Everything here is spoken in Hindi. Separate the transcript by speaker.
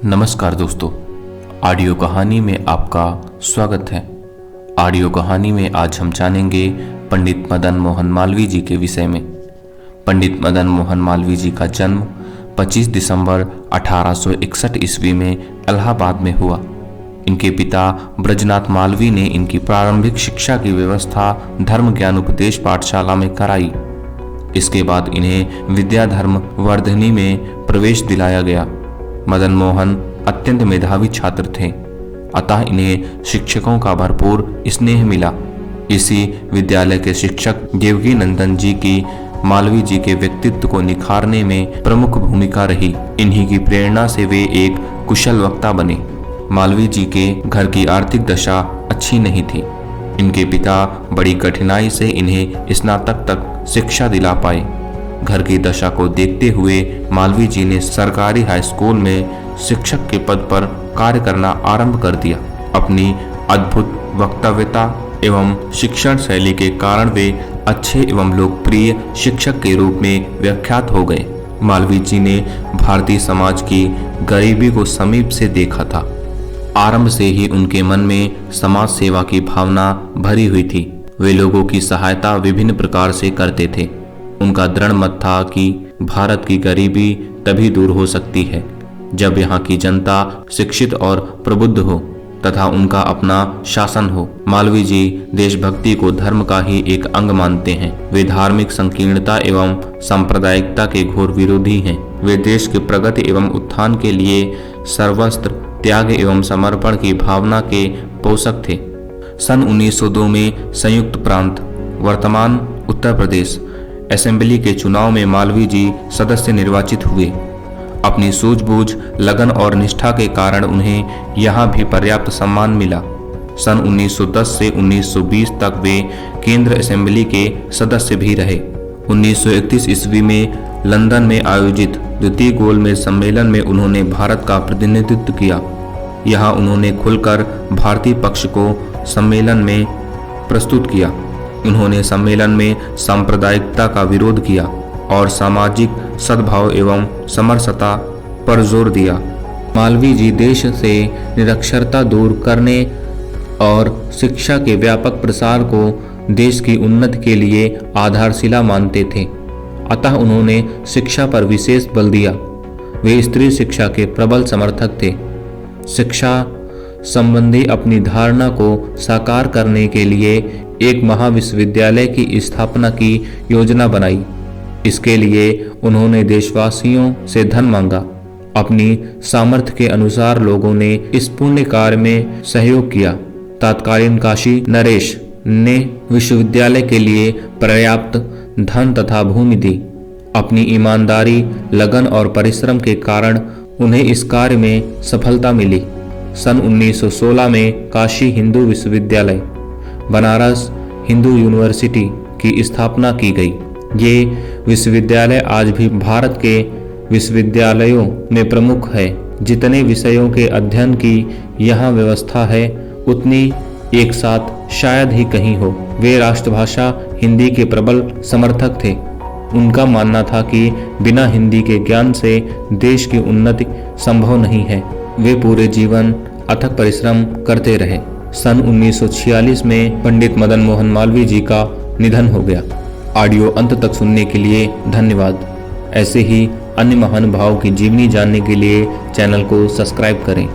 Speaker 1: नमस्कार दोस्तों, ऑडियो कहानी में आपका स्वागत है। ऑडियो कहानी में आज हम जानेंगे पंडित मदन मोहन मालवीय जी के विषय में। पंडित मदन मोहन मालवीय जी का जन्म 25 दिसंबर 1861 ईस्वी में इलाहाबाद में हुआ। इनके पिता ब्रजनाथ मालवीय ने इनकी प्रारंभिक शिक्षा की व्यवस्था धर्म ज्ञान उपदेश पाठशाला में कराई। इसके बाद इन्हें विद्याधर्म वर्धिनी में प्रवेश दिलाया गया। मदन मोहन अत्यंत मेधावी छात्र थे, अतः इन्हें शिक्षकों का भरपूर स्नेह मिला। इसी विद्यालय के शिक्षक देवकी नंदन जी की मालवीय जी के व्यक्तित्व को निखारने में प्रमुख भूमिका रही। इन्हीं की प्रेरणा से वे एक कुशल वक्ता बने। मालवीय जी के घर की आर्थिक दशा अच्छी नहीं थी। इनके पिता बड़ी कठिनाई से इन्हें स्नातक तक शिक्षा दिला पाए। घर की दशा को देखते हुए मालवीय जी ने सरकारी हाई स्कूल में शिक्षक के पद पर कार्य करना आरंभ कर दिया। अपनी अद्भुत वक्तव्यता एवं शिक्षण शैली के कारण वे अच्छे एवं लोकप्रिय शिक्षक के रूप में विख्यात हो गए। मालवीय जी ने भारतीय समाज की गरीबी को समीप से देखा था। आरंभ से ही उनके मन में समाज सेवा की भावना भरी हुई थी। वे लोगों की सहायता विभिन्न प्रकार से करते थे। उनका दृढ़ मत था कि भारत की गरीबी तभी दूर हो सकती है जब यहाँ की जनता शिक्षित और प्रबुद्ध हो तथा उनका अपना शासन हो। मालवीय जी देशभक्ति को धर्म का ही एक अंग मानते हैं। वे धार्मिक संकीर्णता एवं सांप्रदायिकता के घोर विरोधी हैं। वे देश के प्रगति एवं उत्थान के लिए सर्वस्त्र त्याग एवं समर्पण की भावना के पोषक थे। सन 1902 में संयुक्त प्रांत वर्तमान उत्तर प्रदेश असेंबली के चुनाव में मालवीय जी सदस्य निर्वाचित हुए। अपनी सूझबूझ, लगन और निष्ठा के कारण उन्हें यहाँ भी पर्याप्त सम्मान मिला। सन 1910 से 1920 तक वे केंद्र असेंबली के सदस्य भी रहे। 1931 ईस्वी में लंदन में आयोजित द्वितीय गोलमेज सम्मेलन में उन्होंने भारत का प्रतिनिधित्व किया। यहाँ उन्होंने खुलकर भारतीय पक्ष को सम्मेलन में प्रस्तुत किया। उन्होंने सम्मेलन में सांप्रदायिकता का विरोध किया और सामाजिक सद्भाव एवं समरसता पर जोर दिया। मालवीय जी देश से निरक्षरता दूर करने और शिक्षा के व्यापक प्रसार को देश की उन्नति के लिए आधारशिला मानते थे, अतः उन्होंने शिक्षा पर विशेष बल दिया। वे स्त्री शिक्षा के प्रबल समर्थक थे। शिक्षा संबंधी अपनी धारणा को साकार करने के लिए एक महाविश्वविद्यालय की स्थापना की योजना बनाई। इसके लिए उन्होंने देशवासियों से धन मांगा। अपनी सामर्थ्य के अनुसार लोगों ने इस पुण्य कार्य में सहयोग किया। तत्कालीन काशी नरेश ने विश्वविद्यालय के लिए पर्याप्त धन तथा भूमि दी। अपनी ईमानदारी, लगन और परिश्रम के कारण उन्हें इस कार्य में सफलता मिली। सन 1916 में काशी हिंदू विश्वविद्यालय, बनारस हिंदू यूनिवर्सिटी की स्थापना की गई। ये विश्वविद्यालय आज भी भारत के विश्वविद्यालयों में प्रमुख है। जितने विषयों के अध्ययन की यहाँ व्यवस्था है उतनी एक साथ शायद ही कहीं हो। वे राष्ट्रभाषा हिंदी के प्रबल समर्थक थे। उनका मानना था कि बिना हिंदी के ज्ञान से देश की उन्नति संभव नहीं है। वे पूरे जीवन अथक परिश्रम करते रहे। सन 1946 में पंडित मदन मोहन मालवीय जी का निधन हो गया। ऑडियो अंत तक सुनने के लिए धन्यवाद। ऐसे ही अन्य महानुभावों की जीवनी जानने के लिए चैनल को सब्सक्राइब करें।